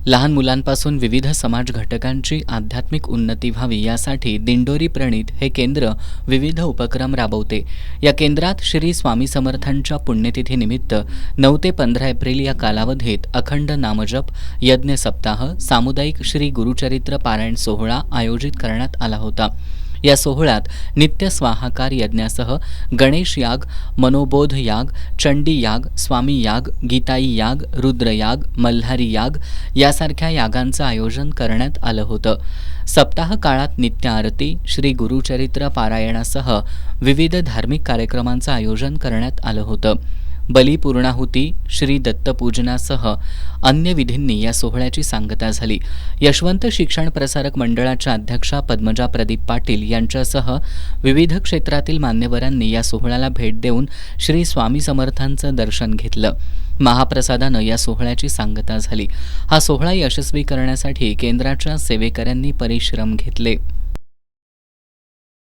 लहान मुलांपासून विविध समाज घटकांची आध्यात्मिक उन्नती व्हावी यासाठी दिंडोरी प्रणीत हे केंद्र विविध उपक्रम राबवते। या केंद्रात श्री स्वामी समर्थांच्या पुण्यतिथीनिमित्त 9 ते 15 एप्रिल या कालावधीत अखंड नामजप, यज्ञ सप्ताह, सामुदायिक श्री गुरुचरित्र पारायण सोहळा आयोजित करण्यात आला होता। या सोहळ्यात नित्य स्वाहाकार यज्ञासह गणेश याग, मनोबोध याग, चंडी याग, स्वामी याग, गीताई याग, रुद्रयाग, मल्हारी याग यासारख्या यागांचं आयोजन करण्यात आलं होतं। सप्ताह काळात नित्य आरती, श्री गुरुचरित्र पारायणासह विविध धार्मिक कार्यक्रमांचं आयोजन करण्यात आलं होतं। बली पूर्णाहुती, श्री दत्तपूजनासह अन्य विधींनी या सोहळ्याची सांगता झाली। यशवंत शिक्षण प्रसारक मंडळाच्या अध्यक्षा पद्मजा प्रदीप पाटील यांच्यासह विविध क्षेत्रातील मान्यवरांनी या सोहळ्याला भेट देऊन श्री स्वामी समर्थांचं दर्शन घेतलं। महाप्रसादानं या सोहळ्याची सांगता झाली। हा सोहळा यशस्वी करण्यासाठी केंद्राच्या सेवेकऱ्यांनी परिश्रम घेतले।